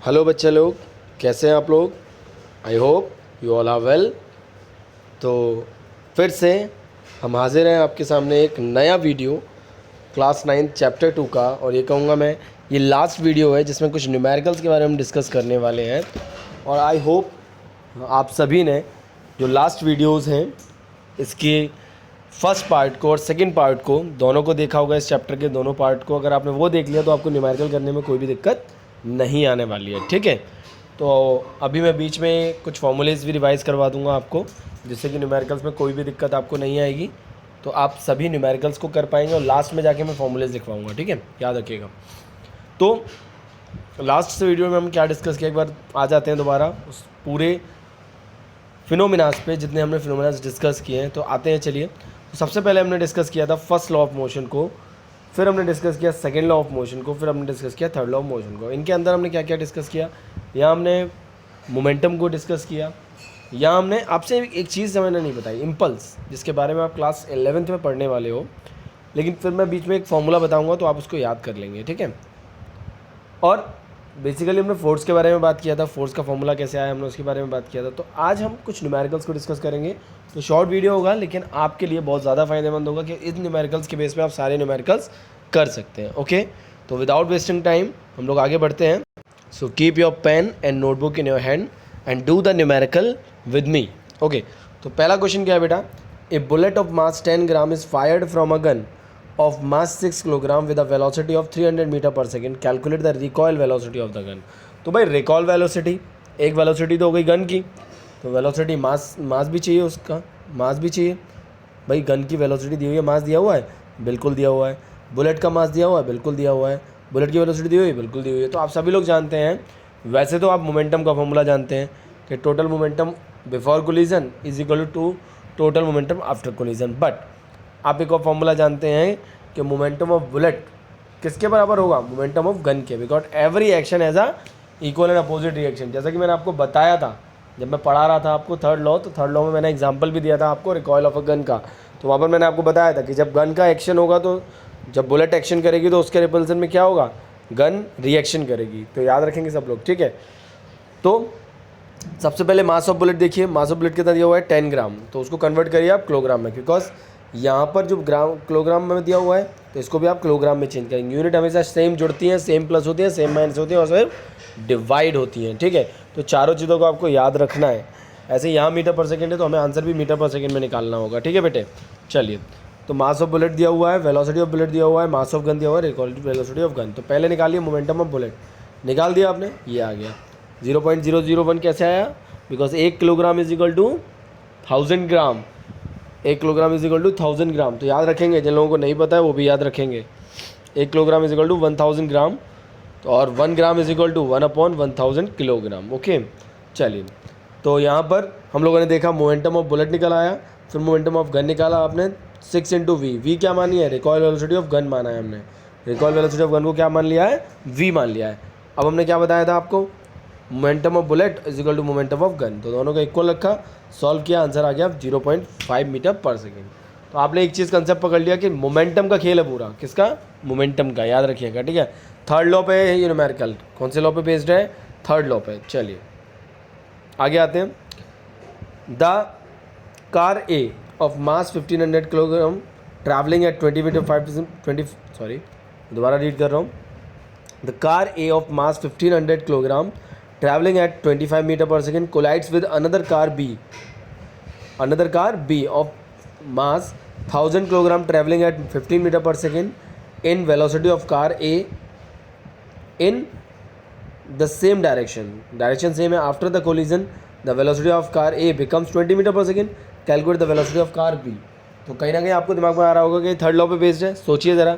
Hello बच्चे लोग, कैसे हैं आप लोग। I hope you all are well. तो फिर से हम हाजिर हैं आपके सामने एक नया वीडियो क्लास 9 चैप्टर 2 का। और ये कहूँगा मैं, ये लास्ट वीडियो है जिसमें कुछ न्यूमेरिकल्स के बारे में डिस्कस करने वाले हैं। और आई होप आप सभी ने जो लास्ट वीडियोस हैं इसके फर्स्ट पार्ट को और सेकंड पार्ट को दोनों को देखा होगा। इस चैप्टर के दोनों पार्ट को अगर आपने वो देख लिया तो आपको न्यूमेरिकल करने में कोई भी दिक्कत नहीं आने वाली है। ठीक है, तो अभी मैं बीच में कुछ फॉर्मूलेज भी रिवाइज़ करवा दूंगा आपको, जिससे कि न्यूमेरिकल्स में कोई भी दिक्कत आपको नहीं आएगी। तो आप सभी न्यूमेरिकल्स को कर पाएंगे और लास्ट में जाके मैं फॉर्मूलेज लिखवाऊंगा। ठीक है, याद रखिएगा। तो लास्ट वीडियो में हम क्या डिस्कस किया, एक बार आ जाते हैं दोबारा उस पूरे फिनोमिनास पे, जितने हमने फिनोमिनास डिस्कस किए हैं। तो आते हैं, चलिए। तो सबसे पहले हमने डिस्कस किया था फर्स्ट लॉ ऑफ मोशन को, फिर हमने डिस्कस किया सेकंड लॉ ऑफ मोशन को, फिर हमने डिस्कस किया थर्ड लॉ ऑफ मोशन को। इनके अंदर हमने क्या क्या डिस्कस किया, यहाँ हमने मोमेंटम को डिस्कस किया। यहाँ हमने आपसे एक चीज़ समझना नहीं बताई, इम्पल्स, जिसके बारे में आप क्लास 11th में पढ़ने वाले हो, लेकिन फिर मैं बीच में एक फॉर्मूला बताऊँगा तो आप उसको याद कर लेंगे। ठीक है। और बेसिकली हमने फोर्स के बारे में बात किया था, फोर्स का फॉर्मूला कैसे आया हमने उसके बारे में बात किया था। तो आज हम कुछ न्यूमेरिकल्स को डिस्कस करेंगे। तो शॉर्ट वीडियो होगा, लेकिन आपके लिए बहुत ज़्यादा फ़ायदेमंद होगा कि इन न्यूमेरिकल्स के बेस पे आप सारे न्यूमेरिकल्स कर सकते हैं। ओके, तो विदाउट वेस्टिंग टाइम हम लोग आगे बढ़ते हैं। So keep your pen and notebook in your hand and do the numerical with me. Okay, तो पहला क्वेश्चन क्या है बेटा, a bullet of mass 10 gram is fired from a gun of mass 6 kilogram with a velocity of 300 metre per second, calculate the recoil velocity of the gun. तो भाई recoil velocity, एक velocity तो हो गई gun की, तो velocity mass भी चाहिए, उसका मास भी चाहिए। भाई गन की वेलोसिटी दी हुई है, मास दिया हुआ है, बिल्कुल दिया हुआ है। बुलेट का मास दिया हुआ है, बिल्कुल दिया हुआ है। बुलेट की वेलोसिटी दी हुई है, बिल्कुल दी हुई है। तो आप सभी लोग जानते हैं, वैसे तो आप मोमेंटम का फॉर्मूला जानते हैं कि total momentum before collision is equal to total momentum after collision. But आप एक और फॉर्मूला जानते हैं कि मोमेंटम ऑफ बुलेट किसके बराबर होगा, मोमेंटम ऑफ गन के, because every action as a equal and opposite reaction. जैसा कि मैंने आपको बताया था जब मैं पढ़ा रहा था आपको थर्ड लॉ, तो थर्ड लॉ में मैंने एग्जांपल भी दिया था आपको रिकॉयल ऑफ अ गन का। तो वहाँ पर मैंने आपको बताया था कि जब गन का एक्शन होगा, तो जब बुलेट एक्शन करेगी तो उसके रिपल्सन में क्या होगा, गन रिएक्शन करेगी। तो याद रखेंगे सब लोग। ठीक है, तो सबसे पहले मास ऑफ बुलेट देखिए, मास ऑफ बुलेट कितना दिया हुआ है 10 ग्राम, तो उसको कन्वर्ट करिए आप किलोग्राम में, बिकॉज यहाँ पर जो ग्राम किलोग्राम में दिया हुआ है तो इसको भी आप किलोग्राम में चेंज करेंगे। यूनिट हमेशा सेम जुड़ती हैं, सेम प्लस होती है, सेम माइनस होती है और फिर डिवाइड होती हैं। ठीक है, तो चारों चीज़ों को आपको याद रखना है। ऐसे यहाँ मीटर पर सेकेंड है तो हमें आंसर भी मीटर पर सेकेंड में निकालना होगा। ठीक है बेटे, चलिए। तो मास ऑफ बुलेट दिया हुआ है, वेलोसिटी ऑफ बुलेट दिया हुआ है, मास ऑफ गन दिया हुआ है, रिकॉयल वेलोसिटी ऑफ गन। तो पहले निकालिए मोमेंटम ऑफ बुलेट, निकाल दिया आपने, ये आ गया 0.001। कैसे आया, because 1 kilogram is equal to 1000 gram, 1 kilogram is equal to 1000 gram. तो याद रखेंगे, जिन लोगों को नहीं पता है वो भी याद रखेंगे। 1 kilogram is equal to 1000 gram, तो और 1 gram is equal to 1/1000 kilogram. Okay, चलिए। तो यहाँ पर हम लोगों ने देखा मोमेंटम ऑफ बुलेट निकल आया, फिर मोमेंटम ऑफ गन निकाला आपने 6 इंटू वी। वी क्या मानी है, रिकॉयल वेलोसिटी ऑफ गन माना है हमने। रिकॉयल वेलोसिटी ऑफ गन को क्या मान लिया है, वी मान लिया है। अब हमने क्या बताया था आपको, momentum of bullet is equal to momentum of gun, तो दोनों का इक्वल रखा, सॉल्व किया, आंसर आ गया 0.5 मीटर पर सेकेंड। तो आपने एक चीज़ कंसेप्ट पकड़ लिया कि मोमेंटम का खेल है पूरा, किसका, मोमेंटम का, याद रखिएगा। ठीक है, थर्ड लॉ पे है ये न्यूमेरिकल, कौन से लॉ पे बेस्ड है, थर्ड लॉ पे। चलिए आगे आते हैं। The car A of mass 1500 kilogram travelling eight 20 दोबारा रीड कर रहा हूँ। The car A of mass 1500 kilogram traveling at 25 meter per second collides with another car B of mass 1000 kilogram traveling at 15 meter per second in velocity of car A in the same direction same है। after the collision the velocity of car A becomes 20 meter per second, calculate the velocity of car B। तो कहीं ना कहीं आपको दिमाग में आ रहा होगा कि थर्ड लॉ पे बेस्ड है। सोचिए ज़रा,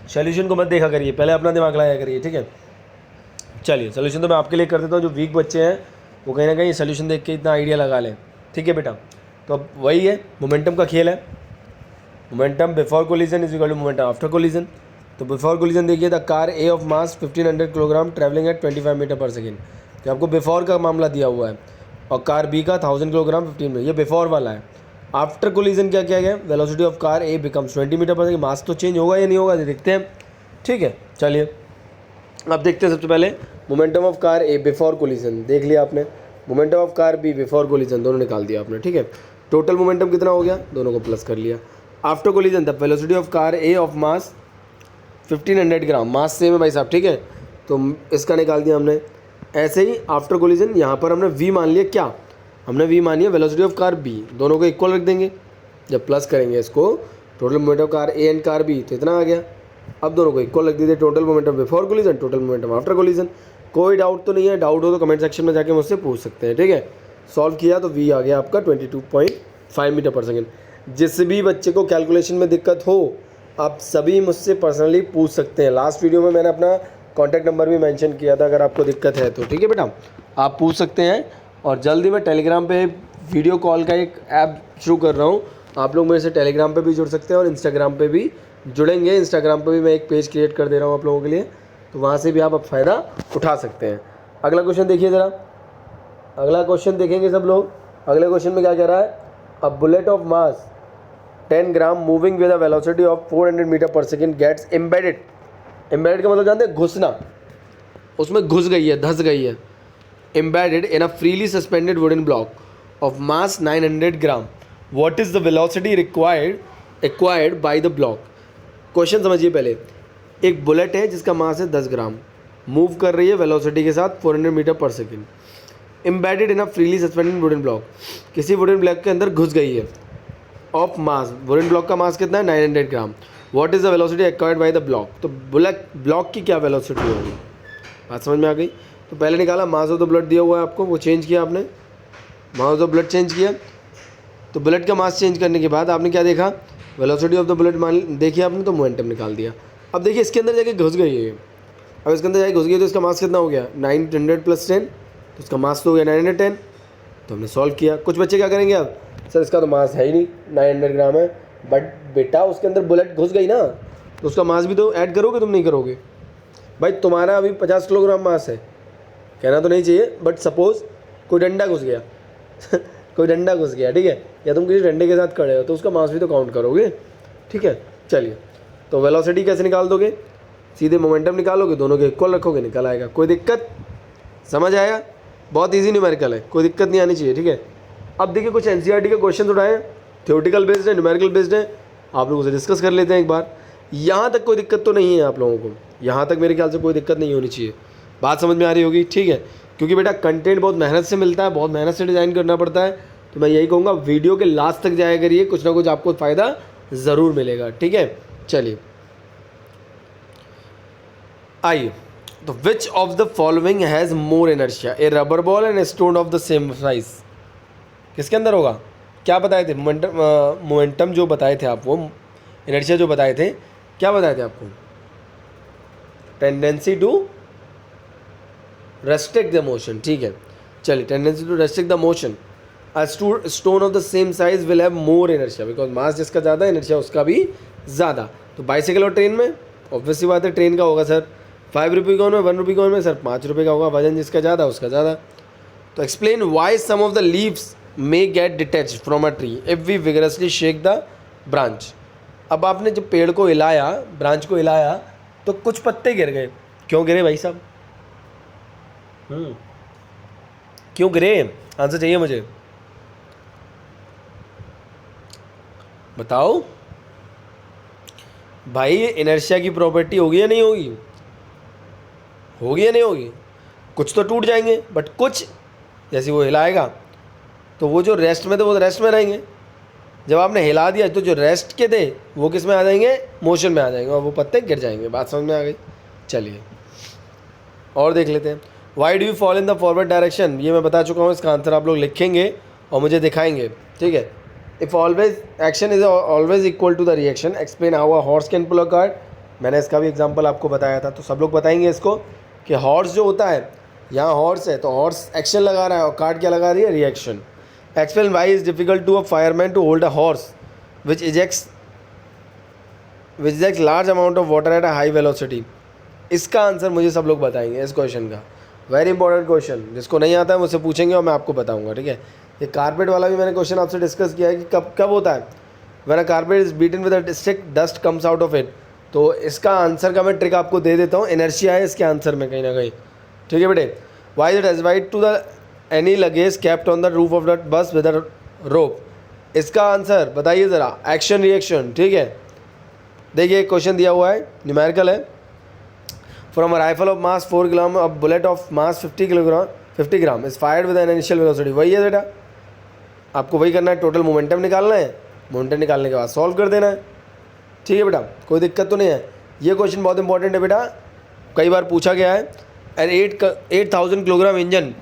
सोल्यूशन को मत देखा करिए, पहले अपना दिमाग लाया करिए। ठीक है, चलिए सोल्यूशन तो मैं आपके लिए कर देता हूँ, जो वीक बच्चे हैं वो कहीं ना कहीं सोल्यूशन देख के इतना आइडिया लगा लें। ठीक है बेटा, तो अब वही है, मोमेंटम का खेल है। Momentum before collision is equal to momentum after collision. तो बिफोर कोलिजन देखिए, the car A of mass 1500 kilogram travelling at 25 metre per second, तो आपको बिफोर का मामला दिया हुआ है, और कार बी का 1000 किलोग्राम 15 में, ये बिफोर वाला है। आफ्टर कोलिजन क्या किया गया, velocity of car A becomes 20 metre per second. Mass तो चेंज होगा या नहीं होगा देखते हैं। ठीक है, चलिए अब देखते हैं सबसे पहले momentum of car A before collision, देख लिया आपने। Momentum of car B before collision, दोनों निकाल दिया आपने, ठीक है। टोटल मोमेंटम कितना हो गया, दोनों को प्लस कर लिया। After collision the velocity of car A of mass 1500 gram, mass same है भाई साहब, ठीक है, तो इसका निकाल दिया हमने। ऐसे ही आफ्टर कोलिजन यहाँ पर हमने वी मान लिया, क्या हमने वी मान लिया वेलोसिटी ऑफ कार बी, दोनों को इक्वल रख देंगे। जब प्लस करेंगे इसको total momentum of car A and car B, तो इतना आ गया। अब दोनों को इक्वल रख दीजिए, total momentum before collision, total momentum after collision. कोई डाउट तो नहीं है, डाउट हो तो कमेंट सेक्शन में जाके मुझसे पूछ सकते हैं, ठीक है। सॉल्व किया तो वी आ गया आपका 22.5 मीटर पर सेकेंड। जिस भी बच्चे को कैलकुलेशन में दिक्कत हो आप सभी मुझसे पर्सनली पूछ सकते हैं। लास्ट वीडियो में मैंने अपना कॉन्टैक्ट नंबर भी मेंशन किया था, अगर आपको दिक्कत है तो, ठीक है बेटा, आप पूछ सकते हैं। और जल्दी मैं टेलीग्राम पे वीडियो कॉल का एक ऐप शुरू कर रहा हूँ, आप लोग मेरे से टेलीग्राम पे भी जुड़ सकते हैं और इंस्टाग्राम पे भी जुड़ेंगे। इंस्टाग्राम पे भी मैं एक पेज क्रिएट कर दे रहा हूँ आप लोगों के लिए, तो वहाँ से भी आप फ़ायदा उठा सकते हैं। अगला क्वेश्चन देखिए ज़रा, अगला क्वेश्चन देखेंगे सब लोग। अगले क्वेश्चन में क्या कह रहा है, a bullet of mass 10 gram moving with a velocity of 400 metre per second gets embedded. Embedded का मतलब जानते हैं, घुसना, उसमें घुस गई है, धंस गई है। Embedded in a freely suspended wooden block of mass 900 gram, what is the velocity acquired by the block. Question समझिए पहले, एक बुलेट है जिसका मास है 10 ग्राम, मूव कर रही है वेलोसिटी के साथ 400 metre per second, embedded in a freely suspended wooden block, किसी वुडन ब्लॉक के अंदर घुस गई है, ऑफ मास, वुडन ब्लॉक का मास कितना है 900 gram, what is the velocity acquired by the block. तो ब्लॉक की क्या वेलोसिटी होगी, बात समझ में आ गई। तो पहले निकाला मास ऑफ द बुलेट दिया हुआ है आपको, वो चेंज किया आपने, mass of the bullet change किया। तो बुलेट का मास चेंज करने के बाद आपने क्या देखा, वेलोसिटी ऑफ द बुलेट मान देखिए आपने, तो मोमेंटम निकाल दिया। अब देखिए इसके अंदर जाके घुस गई है, अब इसके अंदर जाके घुस गई तो इसका मास कितना हो गया 900 + 10, तो इसका मास तो हो गया 910। तो हमने सॉल्व किया। कुछ बच्चे क्या करेंगे, अब सर इसका तो मास है ही नहीं, 900 ग्राम है, बट बेटा उसके अंदर बुलेट घुस गई ना, तो उसका मास भी तो ऐड करोगे, तुम नहीं करोगे भाई। तुम्हारा अभी 50 किलोग्राम मास है, कहना तो नहीं चाहिए, बट सपोज़ कोई डंडा घुस गया कोई डंडा घुस गया, ठीक है, या तुम किसी डंडे के साथ खड़े हो, तो उसका मास भी तो काउंट करोगे, ठीक है। चलिए, तो वेलोसिटी कैसे निकाल दोगे, सीधे मोमेंटम निकालोगे, दोनों के इक्वल रखोगे, निकल आएगा। कोई दिक्कत, समझ आया, बहुत इजी न्यूमेरिकल है, कोई दिक्कत नहीं आनी चाहिए, ठीक है। अब देखिए कुछ एनसीईआरटी के क्वेश्चन उठाए, थ्योरेटिकल बेस्ड है, न्यूमेरिकल बेस्ड है, आप लोगों से डिस्कस कर लेते हैं एक बार। यहाँ तक कोई दिक्कत तो नहीं है आप लोगों को, यहाँ तक मेरे ख्याल से कोई दिक्कत नहीं होनी चाहिए, बात समझ में आ रही होगी, ठीक है। क्योंकि बेटा कंटेंट बहुत मेहनत से मिलता है, बहुत मेहनत से डिज़ाइन करना पड़ता है, तो मैं यही कहूँगा वीडियो के लास्ट तक जाया करिए, कुछ ना कुछ आपको फ़ायदा ज़रूर मिलेगा, ठीक है। चलिए आइए, तो which of the following has more inertia, A rubber ball and stone of the same size. किसके अंदर होगा, क्या बताए थे, मोमेंटम जो बताए थे आप, वो इनर्शिया जो बताए थे, क्या बताए थे आपको, tendency to restrict the motion, ठीक है। चलिए, tendency to restrict the motion, a stone of the same size will have more inertia, because mass जिसका ज़्यादा इनर्शिया उसका भी ज़्यादा। तो बाइसाइकिल और ट्रेन में ऑब्वियसली बात है, ट्रेन का होगा सर 5 रुपये कौन में, 1 रुपये कौन में सर 5 रुपये का होगा, वजन जिसका ज़्यादा उसका ज़्यादा। तो explain why some of the leaves may get detach from a tree if we vigorously shake the branch. अब आपने जब पेड़ को हिलाया, ब्रांच को हिलाया, तो कुछ पत्ते गिर गए, क्यों गिरे भाई साहब, क्यों गिरे, आंसर चाहिए मुझे, बताओ भाई। इनर्शिया की प्रॉपर्टी होगी या नहीं होगी, होगी या नहीं होगी, कुछ तो टूट जाएंगे, बट कुछ जैसे वो हिलाएगा तो वो जो रेस्ट में थे वो रेस्ट में रहेंगे, जब आपने हिला दिया तो जो रेस्ट के थे वो किस में आ जाएंगे, मोशन में आ जाएंगे, और वो पत्ते गिर जाएंगे। बात समझ में आ गई। चलिए और देख लेते हैं, why do you follow in the forward direction, ये मैं बता चुका हूँ, इसका आंसर आप लोग लिखेंगे और मुझे दिखाएंगे, ठीक है। If always action is always equal to the reaction, explain how a horse can pull a cart, मैंने इसका भी एग्जांपल आपको बताया था, तो सब लोग बताएंगे इसको कि हॉर्स जो होता है, यहाँ हॉर्स है तो हॉर्स एक्शन लगा रहा है और कार्ट क्या लगा रही है, reaction. Explain why is difficult to a fireman to hold a horse which ejects large amount of water at a high velocity. इसका आंसर मुझे सब लोग बताएंगे इस क्वेश्चन का, वेरी इंपॉर्टेंट क्वेश्चन, जिसको नहीं आता है मुझसे पूछेंगे और मैं आपको बताऊंगा, ठीक है। ये कारपेट वाला भी मैंने क्वेश्चन आपसे डिस्कस किया है कि कब कब होता है, when a carpet is beaten with a stick dust comes out of it, तो इसका आंसर का मैं ट्रिक आपको दे देता हूँ, इनर्शिया है इसके आंसर में कहीं ना कहीं, ठीक है बेटे। Why it has white to the any luggage kept on the roof of the bus with a rope. इसका आंसर बताइए ज़रा, एक्शन रिएक्शन, ठीक है। देखिए क्वेश्चन दिया हुआ है, न्यूमेरिकल है। From a rifle of mass 4 gram a bullet of mass 50 gram is fired with an initial velocity. वही है बेटा, आपको वही करना है, टोटल मोमेंटम निकालना है, मोमेंटम निकालने के बाद सॉल्व कर देना है, ठीक है बेटा, कोई दिक्कत तो नहीं है। ये क्वेश्चन बहुत इंपॉर्टेंट है बेटा, कई बार पूछा गया है। An 8,000 kilogram engine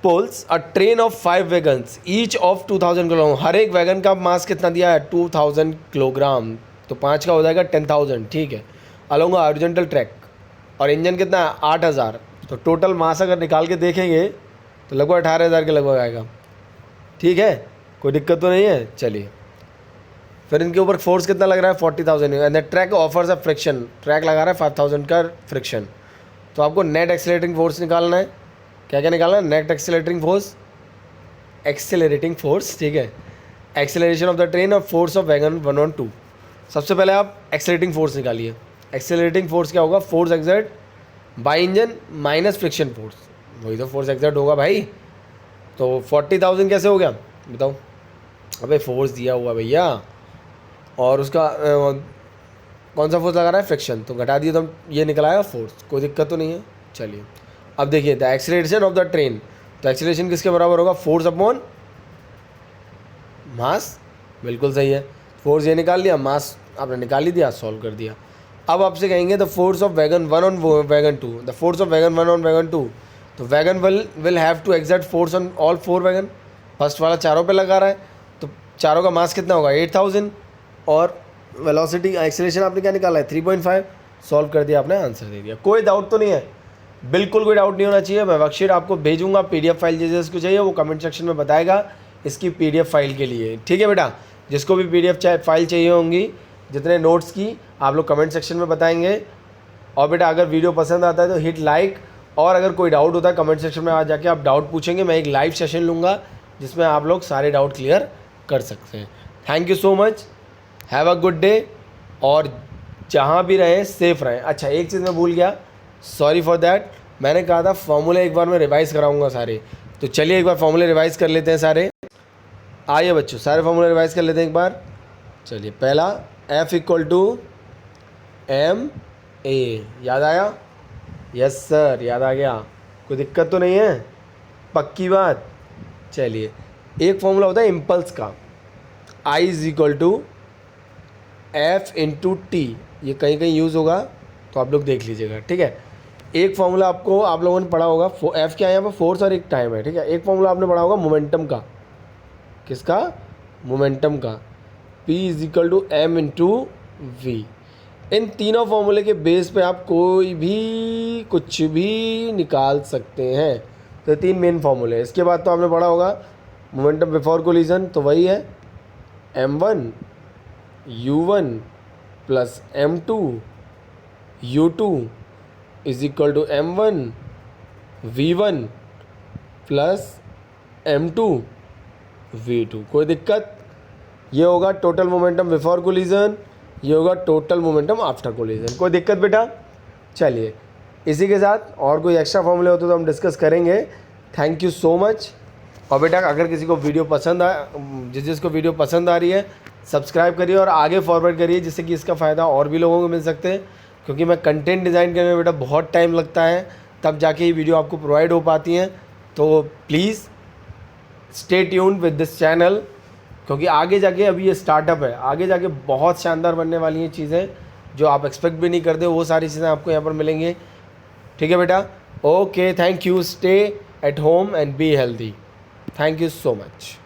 pulls a train of 5 wagons each of 2,000 kilogram. हर एक वैगन का मास कितना दिया है, 2,000 किलोग्राम, तो 5 का हो जाएगा 10,000, ठीक है, अलोंग हॉरिजॉन्टल ट्रैक। और इंजन कितना है, 8,000। तो टोटल मास अगर निकाल के देखेंगे तो लगभग 18,000 के लगभग आएगा, ठीक है, कोई दिक्कत तो नहीं है। चलिए फिर इनके ऊपर फोर्स कितना लग रहा है, 40,000। And the track offers a friction, track लगा रहा है 5,000 का फ्रिक्शन। तो आपको नेट एक्सेलरेटिंग फोर्स निकालना है। क्या क्या निकालना है, नेट एक्सेलरेटिंग फोर्स, ठीक है, एक्सेलरेशन ऑफ द ट्रेन और फोर्स ऑफ वैगन 1 और 2। सबसे पहले आप एक्सेलरेटिंग फोर्स निकालिए। एक्सेलरेटिंग फोर्स क्या होगा, force exert by engine minus friction force, वही तो फोर्स एक्सर्ट होगा भाई। तो 40,000 कैसे हो गया बताओ, अबे फोर्स दिया हुआ भैया, और उसका कौन सा फोर्स लगा रहा है, फ्रिक्शन, तो घटा दिए तो ये निकल आएगा फोर्स, कोई दिक्कत तो नहीं है। चलिए अब देखिए the acceleration of the train, तो एक्सेलरेशन किसके बराबर होगा, फोर्स अपॉन मास, बिल्कुल सही है। फोर्स ये निकाल लिया, मास आपने निकाल ही दिया, सॉल्व कर दिया। अब आपसे कहेंगे the force of wagon 1 on wagon 2, the force of wagon 1 on wagon 2, तो wagon will have to exert force on all 4 wagon. First वाला चारों पे लगा रहा है, तो चारों का मास कितना होगा, 8,000, और वेलोसिटी एक्सेलरेशन आपने क्या निकाला है, 3.5, सॉल्व कर दिया आपने, आंसर दे दिया। कोई डाउट तो नहीं है, बिल्कुल कोई डाउट नहीं होना चाहिए। मैं वर्कशीट आपको भेजूंगा, PDF फाइल जिसको चाहिए वो कमेंट सेक्शन में बताएगा इसकी PDF फाइल के लिए, ठीक है बेटा। जिसको भी PDF फाइल चाहिए होंगी, जितने नोट्स की, आप लोग कमेंट सेक्शन में बताएंगे। और बेटा अगर वीडियो पसंद आता है तो हिट लाइक, और अगर कोई डाउट होता है कमेंट सेक्शन में आ जाके आप डाउट पूछेंगे, मैं एक लाइव सेशन लूँगा जिसमें आप लोग सारे डाउट क्लियर कर सकते हैं। Thank you so much, have a good day, और जहाँ भी रहें सेफ रहें। अच्छा एक चीज़ मैं भूल गया, सॉरी फॉर दैट, मैंने कहा था फॉर्मूले एक बार मैं रिवाइज़ कराऊंगा सारे, तो चलिए एक बार फॉर्मूले रिवाइज़ कर लेते हैं सारे। आइए बच्चों सारे फॉर्मूले रिवाइज़ कर लेते हैं एक बार। चलिए पहला F = ma, याद आया, यस सर याद आ गया, कोई दिक्कत तो नहीं है, पक्की बात। चलिए एक फॉर्मूला होता है इम्पल्स का, I = F × T, ये कहीं कहीं यूज़ होगा तो आप लोग देख लीजिएगा, ठीक है। एक फॉर्मूला आपको आप लोगों ने पढ़ा होगा, F क्या है यहाँ पर, फोर्स और एक टाइम है, ठीक है। एक फॉर्मूला आपने पढ़ा होगा मोमेंटम का, किसका, मोमेंटम का, P = m × v। इन तीनों फॉर्मूले के बेस पे आप कोई भी कुछ भी निकाल सकते हैं। तो 3 मेन फॉर्मूले। इसके बाद तो आपने पढ़ा होगा मोमेंटम बिफोर कोलिजन, तो वही है m1 u1 + m2 u2 = m1 v1 + m2 v2। कोई दिक्कत, ये होगा टोटल मोमेंटम बिफोर कोलिजन, ये होगा टोटल मोमेंटम आफ्टर कोलिजन, कोई दिक्कत बेटा। चलिए इसी के साथ और कोई एक्स्ट्रा फॉर्मूले होते तो हम डिस्कस करेंगे। Thank you so much. और बेटा अगर किसी को वीडियो पसंद आए, जिसको वीडियो पसंद आ रही है सब्सक्राइब करिए और आगे फॉरवर्ड करिए, जिससे कि इसका फ़ायदा और भी लोगों को मिल सकते हैं। क्योंकि मैं कंटेंट डिज़ाइन करने में बेटा बहुत टाइम लगता है, तब जाके ये वीडियो आपको प्रोवाइड हो पाती हैं। तो please stay tuned with this channel, क्योंकि आगे जाके अभी ये स्टार्टअप है, आगे जाके बहुत शानदार बनने वाली हैं चीज़ें जो आप एक्सपेक्ट भी नहीं करते, वो सारी चीज़ें आपको यहाँ पर मिलेंगी, ठीक है बेटा। Okay, thank you, stay at home and be healthy. Thank you so much.